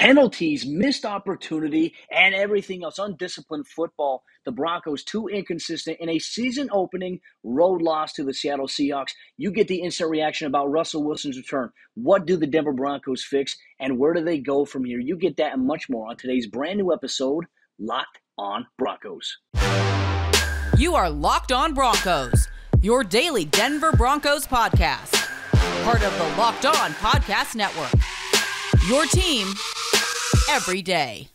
penalties, missed opportunity, and everything else. Undisciplined football. The Broncos too inconsistent in a season-opening road loss to the Seattle Seahawks. You get the instant reaction about Russell Wilson's return. What do the Denver Broncos fix, and where do they go from here? You get that and much more on today's brand new episode, Locked on Broncos. You are Locked on Broncos, your daily Denver Broncos podcast. Part of the Locked on Podcast Network. Your team every day.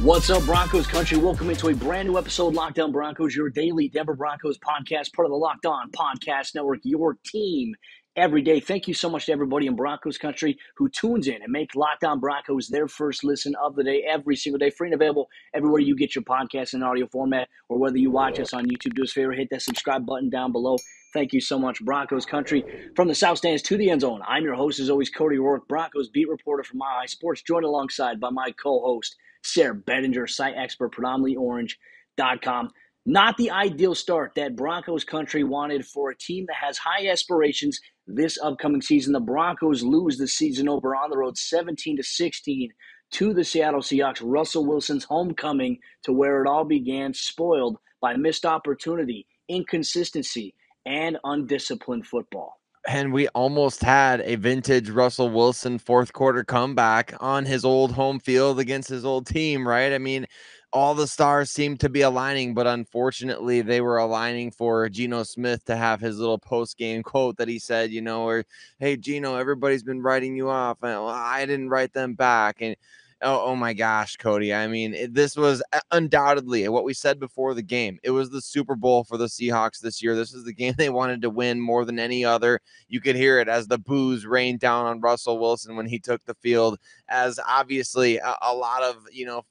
What's up, Broncos country? Welcome into a brand new episode, Locked on Broncos, your daily Denver Broncos podcast, part of the Locked on Podcast Network, your team every day. Thank you so much to everybody in Broncos country who tunes in and make Locked on Broncos their first listen of the day every single day. Free and available everywhere you get your podcast in audio format, or whether you watch us on YouTube. Do us a favor, hit that subscribe button down below. Thank you so much, Broncos country. From the South Stands to the end zone, I'm your host, as always, Cody Roark, Broncos beat reporter from Mile High Sports, joined alongside by my co-host, Sayre, Bedinger, site expert, predominantly orange.com. Not the ideal start that Broncos country wanted for a team that has high aspirations this upcoming season. The Broncos lose the season opener on the road 17-16 to the Seattle Seahawks. Russell Wilson's homecoming to where it all began, spoiled by missed opportunity, inconsistency, and undisciplined football. And we almost had a vintage Russell Wilson fourth quarter comeback on his old home field against his old team, right? I mean, all the stars seemed to be aligning, but unfortunately they were aligning for Geno Smith to have his little post-game quote that he said, or, hey, Geno, everybody's been writing you off. And, well, I didn't write them back. And oh my gosh, Cody. I mean, this was undoubtedly what we said before the game. It was the Super Bowl for the Seahawks this year. This is the game they wanted to win more than any other. You could hear it as the boos rained down on Russell Wilson when he took the field, as obviously a lot of,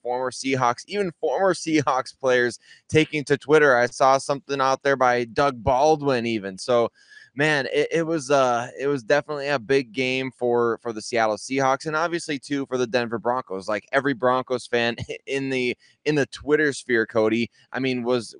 former Seahawks, even former Seahawks players taking to Twitter. I saw something out there by Doug Baldwin even. So, man, it was definitely a big game for the Seattle Seahawks, and obviously too for the Denver Broncos. Like every Broncos fan in the Twitter sphere, Cody, I mean, was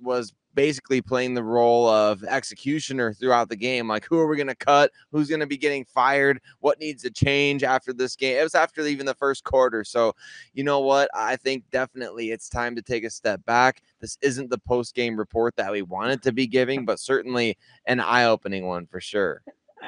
basically playing the role of executioner throughout the game. Like, who are we going to cut? Who's going to be getting fired? What needs to change after this game? It was after even the first quarter. So, you know what? I think definitely it's time to take a step back. This isn't the post-game report that we wanted to be giving, but certainly an eye-opening one for sure.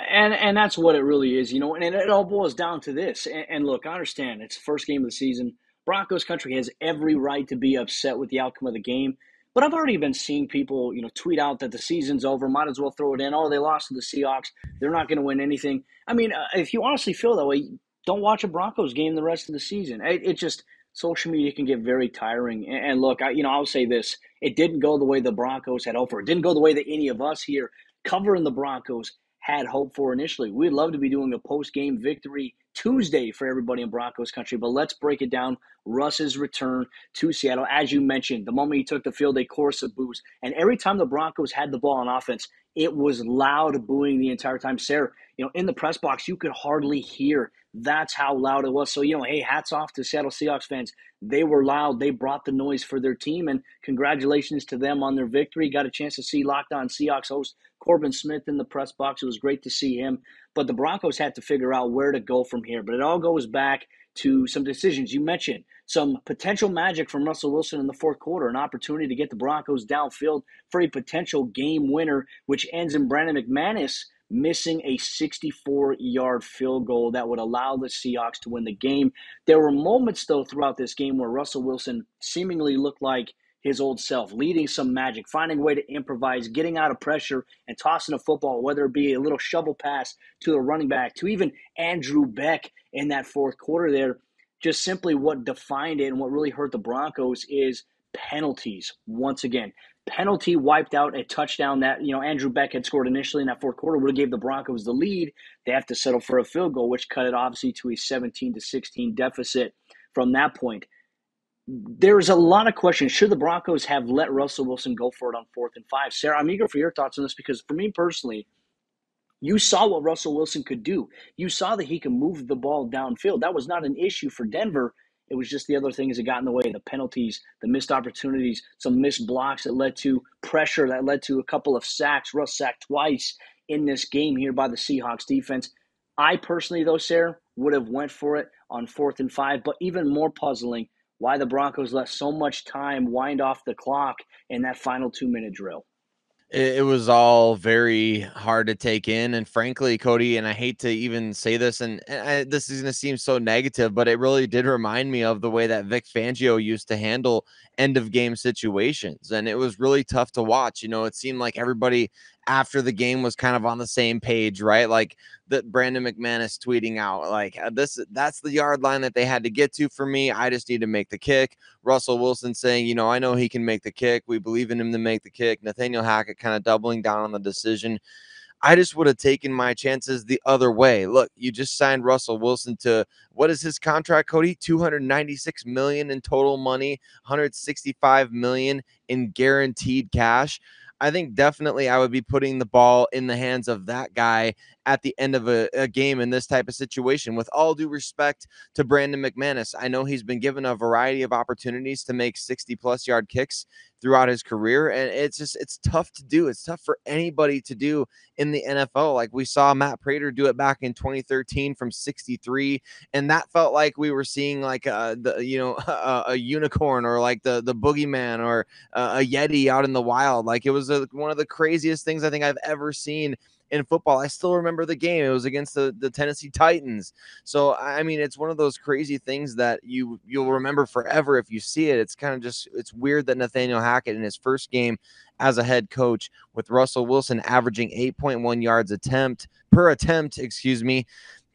And that's what it really is, and it all boils down to this. And look, I understand it's the first game of the season. Broncos country has every right to be upset with the outcome of the game. But I've already been seeing people, tweet out that the season's over, might as well throw it in. Oh, they lost to the Seahawks. They're not going to win anything. I mean, if you honestly feel that way, don't watch a Broncos game the rest of the season. It just, social media can get very tiring. And look, I'll say this. It didn't go the way the Broncos had hoped for. It didn't go the way that any of us here covering the Broncos had hoped for initially. We'd love to be doing a post-game victory Tuesday for everybody in Broncos country, but let's break it down. Russ's return to Seattle. As you mentioned, the moment he took the field, a chorus of boos. And every time the Broncos had the ball on offense, it was loud booing the entire time. Sayre, in the press box, you could hardly hear. That's how loud it was. So, hey, hats off to Seattle Seahawks fans. They were loud. They brought the noise for their team, and congratulations to them on their victory. Got a chance to see Locked On Seahawks host Corbin Smith in the press box. It was great to see him. But the Broncos had to figure out where to go from here. But it all goes back to some decisions. You mentioned some potential magic from Russell Wilson in the fourth quarter, an opportunity to get the Broncos downfield for a potential game winner, which ends in Brandon McManus missing a 64-yard field goal that would allow the Seahawks to win the game. There were moments, though, throughout this game where Russell Wilson seemingly looked like his old self, leading some magic, finding a way to improvise, getting out of pressure, and tossing a football, whether it be a little shovel pass to the running back, to even Andrew Beck in that fourth quarter there. Just simply what defined it and what really hurt the Broncos is penalties. Once again, penalty wiped out a touchdown that, Andrew Beck had scored initially in that fourth quarter, would have gave the Broncos the lead. They have to settle for a field goal, which cut it obviously to a 17-16 deficit from that point. There's a lot of questions. Should the Broncos have let Russell Wilson go for it on 4th and 5? Sayre, I'm eager for your thoughts on this because for me personally, you saw what Russell Wilson could do. You saw that he could move the ball downfield. That was not an issue for Denver. It was just the other things that got in the way, the penalties, the missed opportunities, some missed blocks that led to pressure, that led to a couple of sacks. Russ sacked twice in this game here by the Seahawks defense. I personally, though, Sayre, would have went for it on 4th and 5, but even more puzzling, why the Broncos let so much time wind off the clock in that final 2-minute drill. It was all very hard to take in, and frankly, Cody, and I hate to even say this, and this is going to seem so negative, but it really did remind me of the way that Vic Fangio used to handle end of game situations, and it was really tough to watch. It seemed like everybody after the game was kind of on the same page, right? Like that Brandon McManus tweeting out like that's the yard line that they had to get to for me. I just need to make the kick. Russell Wilson saying, I know he can make the kick. We believe in him to make the kick. Nathaniel Hackett kind of doubling down on the decision. I just would have taken my chances the other way. Look, you just signed Russell Wilson to, what is his contract, Cody? $296 million in total money, $165 million in guaranteed cash. I think definitely I would be putting the ball in the hands of that guy at the end of a game in this type of situation. With all due respect to Brandon McManus, I know he's been given a variety of opportunities to make 60-plus yard kicks throughout his career, and it's tough to do. It's tough for anybody to do in the NFL. Like we saw Matt Prater do it back in 2013 from 63, and that felt like we were seeing like a unicorn, or like the boogeyman, or a Yeti out in the wild. Like it was one of the craziest things I think I've ever seen in football. I still remember the game. It was against the Tennessee Titans. So, I mean, it's one of those crazy things that you'll remember forever if you see it. It's kind of it's weird that Nathaniel Hackett in his first game as a head coach, with Russell Wilson averaging 8.1 yards per attempt,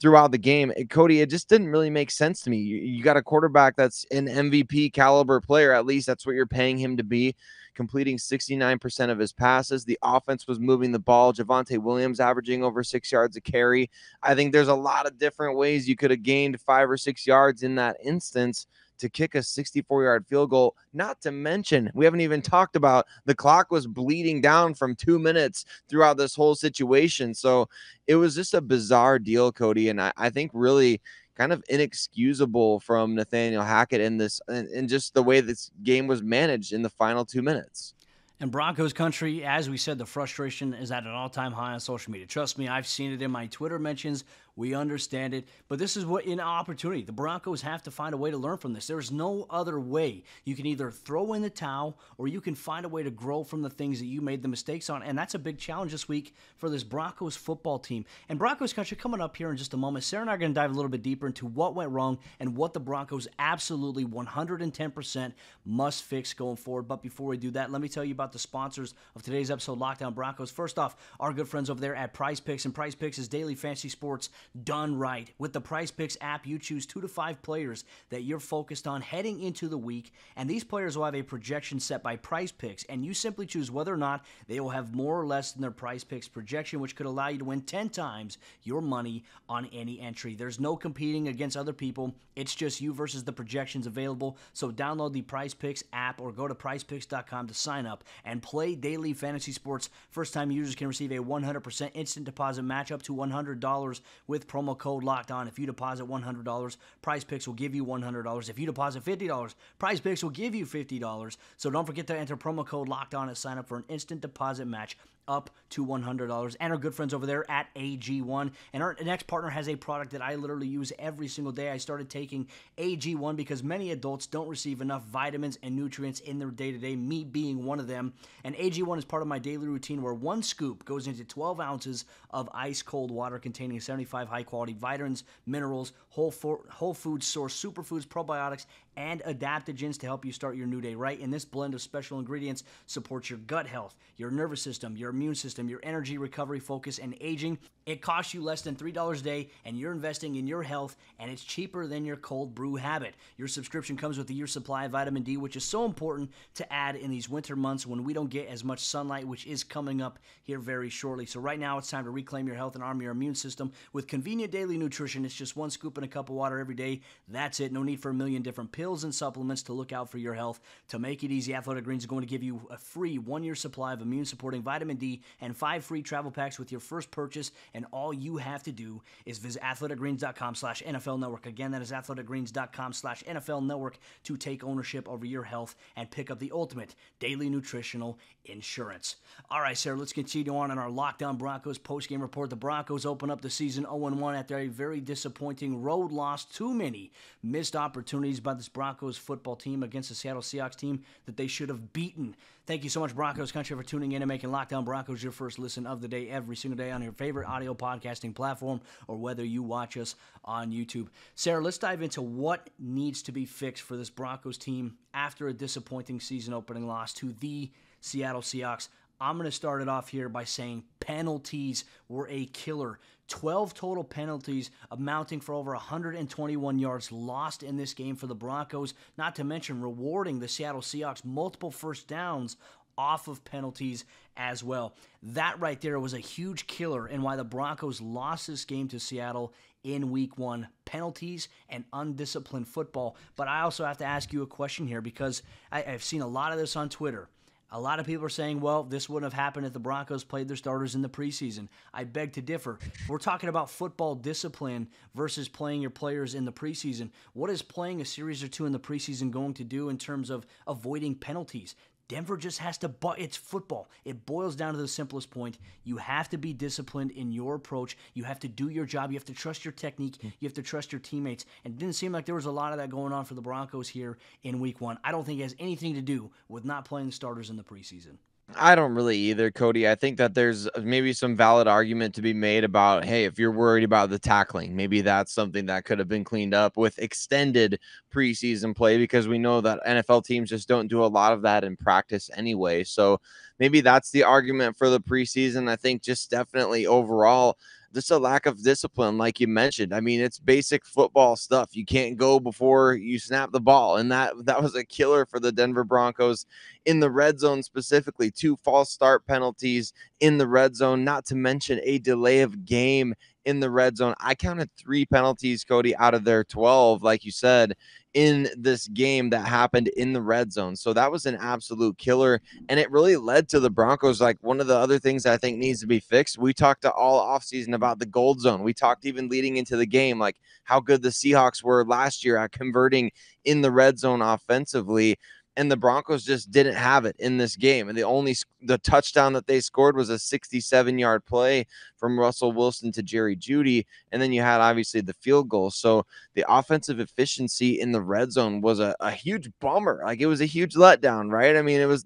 throughout the game. Cody, it just didn't really make sense to me. You got a quarterback that's an MVP caliber player. At least that's what you're paying him to be, completing 69% of his passes. The offense was moving the ball. Javonte Williams averaging over 6 yards a carry. I think there's a lot of different ways you could have gained 5 or 6 yards in that instance to kick a 64-yard field goal. Not to mention, we haven't even talked about the clock was bleeding down from 2 minutes throughout this whole situation. So it was just a bizarre deal, Cody. And I think really kind of inexcusable from Nathaniel Hackett in this, and just the way this game was managed in the final 2 minutes. And Broncos country, as we said, the frustration is at an all-time high on social media. Trust me, I've seen it in my Twitter mentions. We understand it. But this is an opportunity. The Broncos have to find a way to learn from this. There's no other way. You can either throw in the towel, or you can find a way to grow from the things that you made the mistakes on. And that's a big challenge this week for this Broncos football team. And Broncos country, coming up here in just a moment, Sayre and I are going to dive a little bit deeper into what went wrong and what the Broncos absolutely 110% must fix going forward. But before we do that, let me tell you about the sponsors of today's episode, Lockdown Broncos. First off, our good friends over there at Prize Picks, and Prize Picks is daily fantasy sports done right. With the Prize Picks app, you choose 2 to 5 players that you're focused on heading into the week, and these players will have a projection set by Prize Picks, and you simply choose whether or not they will have more or less than their Prize Picks projection, which could allow you to win 10 times your money on any entry. There's no competing against other people. It's just you versus the projections available. So download the Prize Picks app or go to prizepicks.com to sign up and play daily fantasy sports. First-time users can receive a 100% instant deposit match up to $100 with promo code LOCKEDON. If you deposit $100, Prize Picks will give you $100. If you deposit $50, Prize Picks will give you $50. So don't forget to enter promo code LOCKEDON and sign up for an instant deposit match up to $100. And our good friends over there at AG1. And our next partner has a product that I literally use every single day. I started taking AG1 because many adults don't receive enough vitamins and nutrients in their day-to-day, me being one of them. And AG1 is part of my daily routine, where 1 scoop goes into 12 ounces of ice-cold water containing 75 high-quality vitamins, minerals, whole food source superfoods, probiotics, and adaptogens to help you start your new day right. And this blend of special ingredients supports your gut health, your nervous system, your immune system, your energy, recovery, focus, and aging. It costs you less than $3 a day, and you're investing in your health, and it's cheaper than your cold brew habit. Your subscription comes with a year's supply of vitamin D, which is so important to add in these winter months when we don't get as much sunlight, which is coming up here very shortly. So right now, it's time to reclaim your health and arm your immune system with convenient daily nutrition. It's just 1 scoop in a cup of water every day. That's it. No need for a million different pills and supplements to look out for your health. To make it easy, Athletic Greens is going to give you a free 1-year supply of immune-supporting vitamin D USD and 5 free travel packs with your first purchase, and all you have to do is visit athleticgreens.com/NFL Network. Again, that is athleticgreens.com/NFL Network to take ownership over your health and pick up the ultimate daily nutritional insurance. All right, Sayre, let's continue on in our Lockdown Broncos postgame report. The Broncos open up the season 0-1 after a very disappointing road loss. Too many missed opportunities by this Broncos football team against the Seattle Seahawks team that they should have beaten. Thank you so much, Broncos Country, for tuning in and making Lockdown Broncos your first listen of the day every single day on your favorite audio podcasting platform or whether you watch us on YouTube. Sayre, let's dive into what needs to be fixed for this Broncos team after a disappointing season opening loss to the Seattle Seahawks. I'm going to start it off here by saying penalties were a killer. 12 total penalties amounting for over 121 yards lost in this game for the Broncos, not to mention rewarding the Seattle Seahawks multiple first downs off of penalties as well. That right there was a huge killer and why the Broncos lost this game to Seattle in week 1. Penalties and undisciplined football. But I also have to ask you a question here because I've seen a lot of this on Twitter. A lot of people are saying, well, this wouldn't have happened if the Broncos played their starters in the preseason. I beg to differ. We're talking about football discipline versus playing your players in the preseason. What is playing a series or two in the preseason going to do in terms of avoiding penalties? Denver just has to, it's football. It boils down to the simplest point. You have to be disciplined in your approach. You have to do your job. You have to trust your technique. You have to trust your teammates. And it didn't seem like there was a lot of that going on for the Broncos here in week 1. I don't think it has anything to do with not playing the starters in the preseason. I don't really either, Cody. I think that there's maybe some valid argument to be made about, hey, if you're worried about the tackling, maybe that's something that could have been cleaned up with extended preseason play because we know that NFL teams just don't do a lot of that in practice anyway. So maybe that's the argument for the preseason. I think just definitely overall, just a lack of discipline, like you mentioned. I mean, it's basic football stuff. You can't go before you snap the ball. And that was a killer for the Denver Broncos in the red zone, specifically 2 false start penalties in the red zone, not to mention a delay of game in the red zone. I counted 3 penalties, Cody, out of their 12, like you said, in this game that happened in the red zone. So that was an absolute killer. And it really led to the Broncos. Like one of the other things I think needs to be fixed. We talked all offseason about the gold zone. We talked even leading into the game, like how good the Seahawks were last year at converting in the red zone offensively. And the Broncos just didn't have it in this game. And the touchdown that they scored was a 67-yard play from Russell Wilson to Jeudy. And then you had obviously the field goal. So the offensive efficiency in the red zone was a huge bummer. Like it was a huge letdown, right? I mean, it was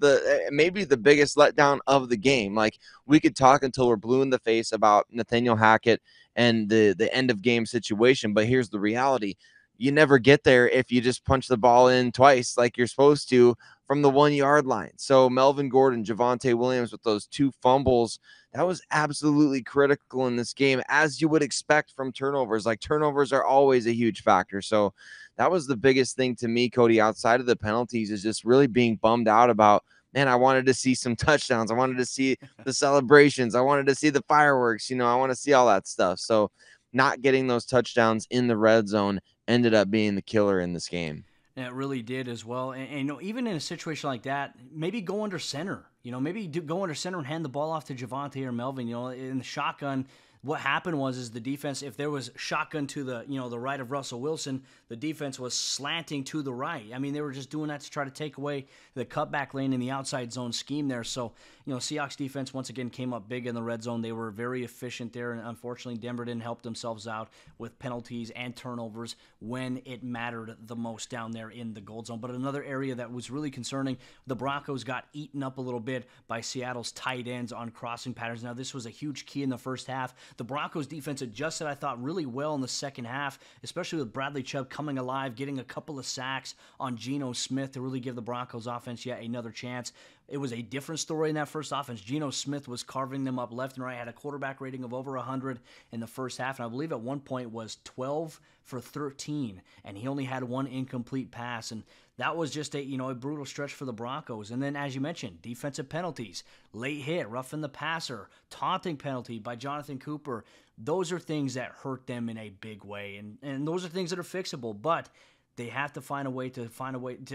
maybe the biggest letdown of the game. Like we could talk until we're blue in the face about Nathaniel Hackett and the end of game situation. But here's the reality. You never get there if you just punch the ball in twice like you're supposed to from the 1-yard line. So Melvin Gordon, Javonte Williams with those 2 fumbles, that was absolutely critical in this game, as you would expect from turnovers. Like turnovers are always a huge factor. So that was the biggest thing to me, Cody, outside of the penalties, is just really being bummed out about, man, I wanted to see some touchdowns. I wanted to see the celebrations. I wanted to see the fireworks. I want to see all that stuff. So not getting those touchdowns in the red zone ended up being the killer in this game. And it really did as well. And even in a situation like that, maybe go under center. Maybe go under center and hand the ball off to Javonte or Melvin. In the shotgun, what happened was the defense, if there was shotgun to the right of Russell Wilson, the defense was slanting to the right. I mean, they were just doing that to try to take away the cutback lane in the outside zone scheme there. So, Seahawks defense once again came up big in the red zone. They were very efficient there, and unfortunately, Denver didn't help themselves out with penalties and turnovers when it mattered the most down there in the gold zone. But another area that was really concerning, the Broncos got eaten up a little bit by Seattle's tight ends on crossing patterns. Now, this was a huge key in the first half. The Broncos defense adjusted, I thought, really well in the second half, especially with Bradley Chubb coming alive, getting a couple of sacks on Geno Smith to really give the Broncos offense yet another chance. It was a different story in that first offense. Geno Smith was carving them up left and right, had a quarterback rating of over 100 in the first half, and I believe at one point was 12 for 13, and he only had 1 incomplete pass, and that was just a brutal stretch for the Broncos. And then, as you mentioned, defensive penalties, late hit, roughing the passer, taunting penalty by Jonathan Cooper. Those are things that hurt them in a big way, and those are things that are fixable. But They have to find a way to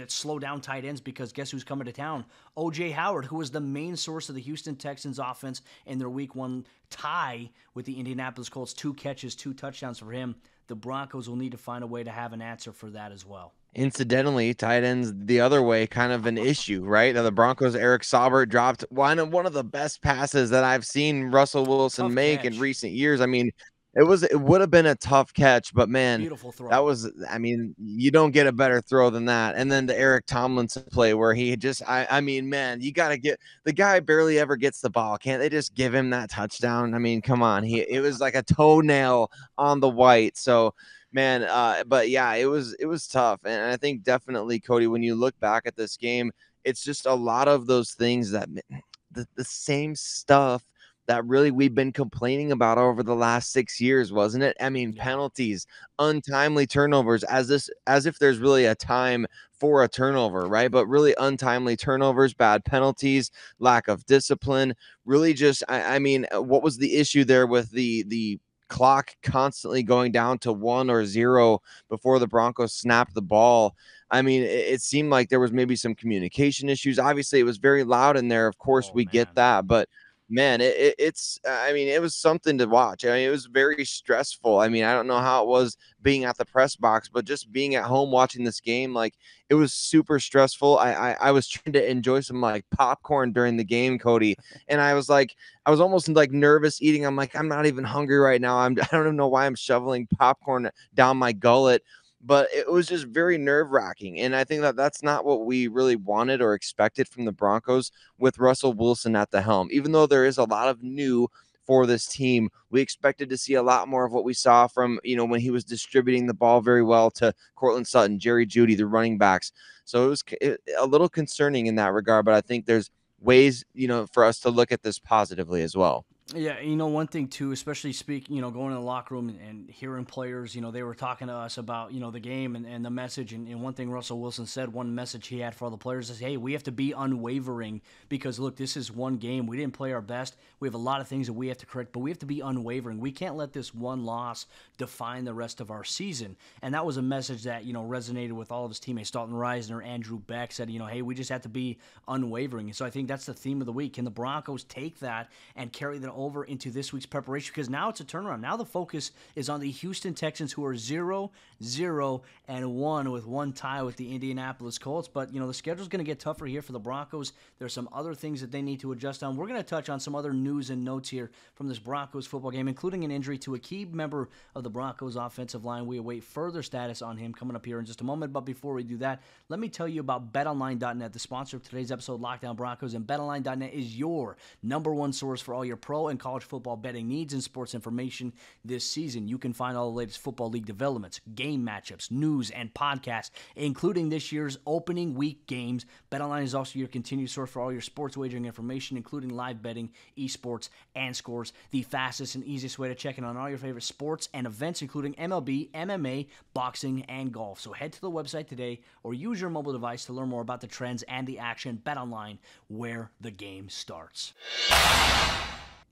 slow down tight ends, because guess who's coming to town? O.J. Howard, who was the main source of the Houston Texans offense in their Week 1 tie with the Indianapolis Colts. 2 catches, 2 touchdowns for him. The Broncos will need to find a way to have an answer for that as well. Incidentally, tight ends the other way, kind of an issue, right? Now, the Broncos, Eric Saubert dropped one of the best passes that I've seen Russell Wilson Tough make in catch. recent years. I mean, it would have been a tough catch, but man, Beautiful throw. that was, I mean, you don't get a better throw than that. And then the Eric Tomlinson play where he just, I mean, man, you got to get, the guy barely ever gets the ball. Can't they just give him that touchdown? I mean, come on. It was like a toenail on the white. So, man, but yeah, it was tough. And I think definitely, Cody, when you look back at this game, it's just a lot of those things that the same stuff that really we've been complaining about over the last 6 years, wasn't it? I mean, penalties, untimely turnovers, as if there's really a time for a turnover, right? But really untimely turnovers, bad penalties, lack of discipline, really just, I mean, what was the issue there with the clock constantly going down to 1 or 0 before the Broncos snapped the ball? I mean, it seemed like there was maybe some communication issues. Obviously, it was very loud in there. Of course, we get that, but man, it's, I mean, it was something to watch. I mean, it was very stressful. I mean, I don't know how it was being at the press box, but just being at home watching this game, like, it was super stressful. I was trying to enjoy some like popcorn during the game, Cody, and I was almost like nervous eating. I'm like, I'm not even hungry right now. I don't even know why I'm shoveling popcorn down my gullet. But it was just very nerve-wracking, and I think that that's not what we really wanted or expected from the Broncos with Russell Wilson at the helm. Even though there is a lot of new for this team, we expected to see a lot more of what we saw from, when he was distributing the ball very well to Courtland Sutton, Jerry Jeudy, the running backs. So it was a little concerning in that regard, but I think there's ways, for us to look at this positively as well. Yeah, one thing too, especially going in the locker room and hearing players, they were talking to us about, the game and the message. And one thing Russell Wilson said, one message he had for all the players is, hey, we have to be unwavering because, look, this is one game. We didn't play our best. We have a lot of things that we have to correct, but we have to be unwavering. We can't let this one loss define the rest of our season. And that was a message that, resonated with all of his teammates. Dalton Reisner, Andrew Beck said, hey, we just have to be unwavering. And so I think that's the theme of the week. Can the Broncos take that and carry that over into this week's preparation? Because now it's a turnaround. Now the focus is on the Houston Texans, who are 0-1 with one tie with the Indianapolis Colts. But, the schedule's going to get tougher here for the Broncos. There's some other things that they need to adjust on. We're going to touch on some other news and notes here from this Broncos football game, including an injury to a key member of the Broncos offensive line. We await further status on him coming up here in just a moment. But before we do that, let me tell you about BetOnline.net, the sponsor of today's episode, Lockdown Broncos. And BetOnline.net is your number one source for all your pro and college football betting needs and sports information this season. You can find all the latest football league developments, game matchups, news, and podcasts, including this year's opening week games. BetOnline is also your continued source for all your sports wagering information, including live betting, esports, and scores. The fastest and easiest way to check in on all your favorite sports and events, including MLB, MMA, boxing, and golf. So head to the website today or use your mobile device to learn more about the trends and the action. BetOnline, where the game starts.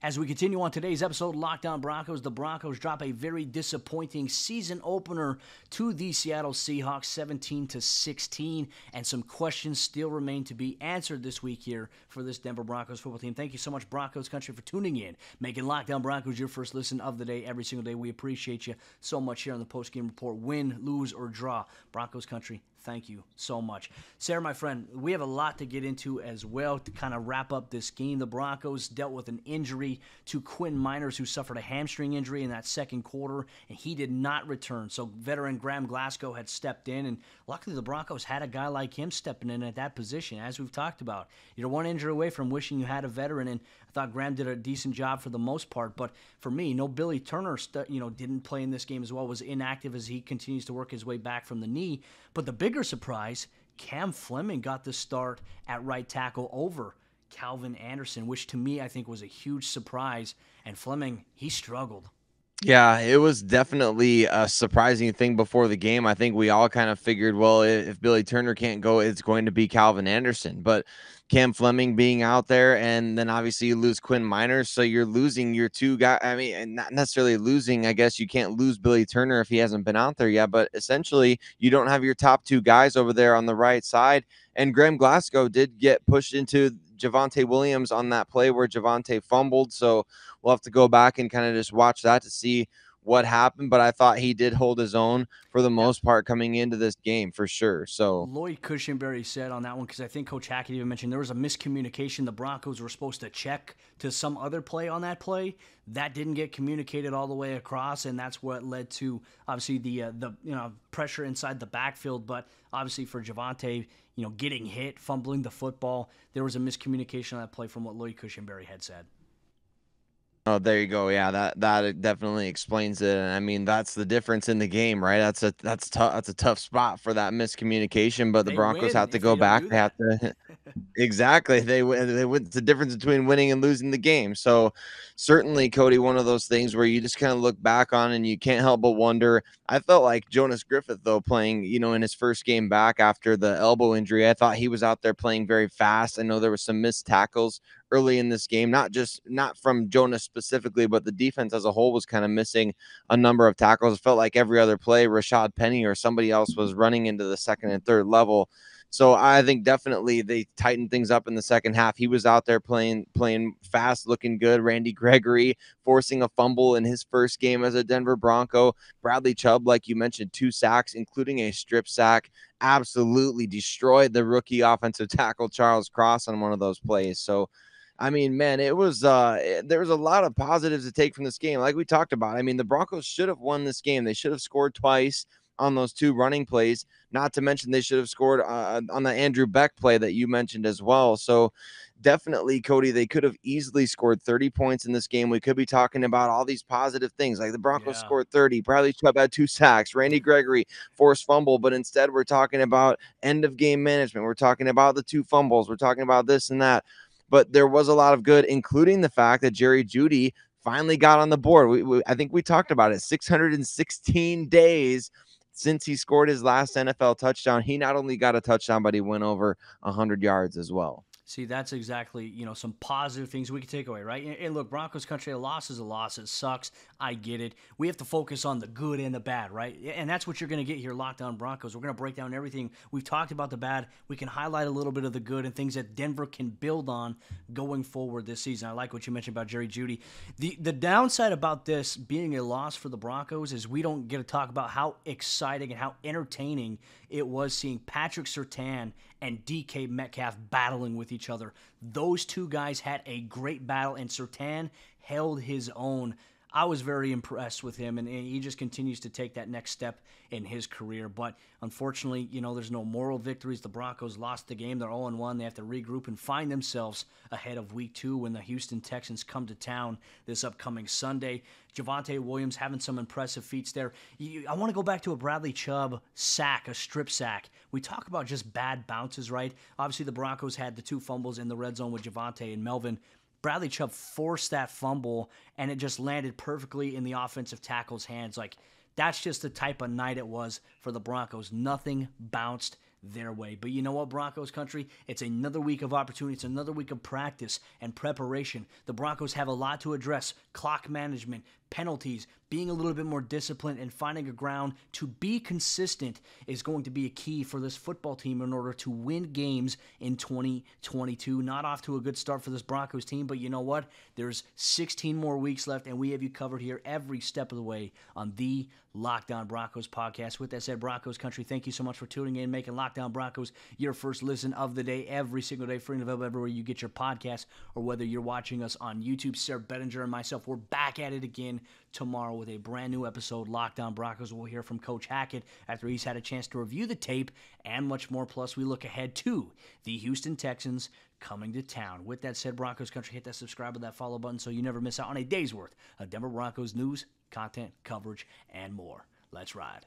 As we continue on today's episode, Lockdown Broncos, the Broncos drop a very disappointing season opener to the Seattle Seahawks, 17-16, and some questions still remain to be answered this week here for this Denver Broncos football team. Thank you so much, Broncos country, for tuning in, making Lockdown Broncos your first listen of the day every single day. We appreciate you so much here on the postgame report. Win, lose, or draw, Broncos country, thank you so much. Sayre, my friend, we have a lot to get into as well to kind of wrap up this game. The Broncos dealt with an injury to Quinn Miners, who suffered a hamstring injury in that second quarter, and he did not return. So veteran Graham Glasgow had stepped in, and luckily the Broncos had a guy like him stepping in at that position, as we've talked about. You're one injury away from wishing you had a veteran, and I thought Graham did a decent job for the most part. But for me, no Billy Turner, didn't play in this game as well, was inactive as he continues to work his way back from the knee. But the bigger surprise, Cam Fleming got the start at right tackle over Calvin Anderson, which to me I think was a huge surprise. And Fleming, he struggled. Yeah, it was definitely a surprising thing before the game. I think we all kind of figured, well, if Billy Turner can't go, it's going to be Calvin Anderson. But Cam Fleming being out there, and then obviously you lose Quinn Miners, so you're losing your two guys. I mean, and not necessarily losing. I guess you can't lose Billy Turner if he hasn't been out there yet. But essentially, you don't have your top two guys over there on the right side. And Graham Glasgow did get pushed into Javonte Williams on that play where Javonte fumbled. So we'll have to go back and kind of just watch that to see what happened. But I thought he did hold his own for the Yep. most part coming into this game for sure. So Lloyd Cushenberry said on that one, because I think Coach Hackett even mentioned there was a miscommunication. The Broncos were supposed to check to some other play on that play. That didn't get communicated all the way across, and that's what led to obviously the pressure inside the backfield. But obviously for Javonte, getting hit, fumbling the football, there was a miscommunication on that play from what Lloyd Cushenberry had said. oh, there you go. Yeah, that definitely explains it. And I mean, that's the difference in the game, right? That's a tough spot for that miscommunication. But the They Broncos win have to if they go don't back. do They have that. to exactly. They win. It's the difference between winning and losing the game. So certainly, Cody, one of those things where you just kind of look back on and you can't help but wonder. I felt like Jonas Griffith, though, playing, in his first game back after the elbow injury. I thought he was out there playing very fast. I know there was some missed tackles early in this game, not from Jonas specifically, but the defense as a whole was kind of missing a number of tackles. It felt like every other play, Rashad Penny or somebody else was running into the second and third level. So I think definitely they tightened things up in the second half. He was out there playing fast, looking good. Randy Gregory forcing a fumble in his first game as a Denver Bronco. Bradley Chubb, like you mentioned, 2 sacks, including a strip sack. Absolutely destroyed the rookie offensive tackle Charles Cross on one of those plays. So I mean, man, it was there was a lot of positives to take from this game. Like we talked about. I mean, the Broncos should have won this game. They should have scored twice on those 2 running plays. Not to mention they should have scored on the Andrew Beck play that you mentioned as well. So definitely, Cody, they could have easily scored 30 points in this game. We could be talking about all these positive things, like the Broncos Yeah. scored 30. Bradley Chubb had 2 sacks. Randy Gregory forced fumble, but instead we're talking about end of game management. We're talking about the 2 fumbles. We're talking about this and that. But there was a lot of good, including the fact that Jerry Jeudy finally got on the board. I think we talked about it. 616 days since he scored his last NFL touchdown. He not only got a touchdown, but he went over 100 yards as well. See, that's exactly, some positive things we can take away, right? And look, Broncos country, a loss is a loss. It sucks. I get it. We have to focus on the good and the bad, right? And that's what you're going to get here, Locked On Broncos. We're going to break down everything. We've talked about the bad. We can highlight a little bit of the good and things that Denver can build on going forward this season. I like what you mentioned about Jerry Jeudy. The downside about this being a loss for the Broncos is we don't get to talk about how exciting and how entertaining it was seeing Patrick Surtain and DK Metcalf battling with each other. Those 2 guys had a great battle, and Surtain held his own. I was very impressed with him, and he just continues to take that next step in his career. But unfortunately, there's no moral victories. The Broncos lost the game. They're 0-1. They have to regroup and find themselves ahead of Week 2 when the Houston Texans come to town this upcoming Sunday. Javonte Williams having some impressive feats there. I want to go back to a Bradley Chubb sack, a strip sack. We talk about just bad bounces, right? Obviously, the Broncos had the 2 fumbles in the red zone with Javonte and Melvin. Bradley Chubb forced that fumble, and it just landed perfectly in the offensive tackle's hands. Like, that's just the type of night it was for the Broncos. Nothing bounced their way. But you know what, Broncos country? It's another week of opportunity. It's another week of practice and preparation. The Broncos have a lot to address. Clock management, penalties, being a little bit more disciplined and finding a ground to be consistent is going to be a key for this football team in order to win games in 2022. Not off to a good start for this Broncos team, but you know what? There's 16 more weeks left, and we have you covered here every step of the way on the Locked On Broncos podcast. With that said, Broncos country, thank you so much for tuning in, making Locked On Broncos your first listen of the day every single day, free and available everywhere you get your podcast, or whether you're watching us on YouTube. Sayre, Bedinger, and myself, we're back at it again tomorrow with a brand new episode, Locked On Broncos. We'll hear from Coach Hackett after he's had a chance to review the tape and much more. Plus, we look ahead to the Houston Texans coming to town. With that said, Broncos country, hit that subscribe and that follow button so you never miss out on a day's worth of Denver Broncos news, content, coverage, and more. Let's ride.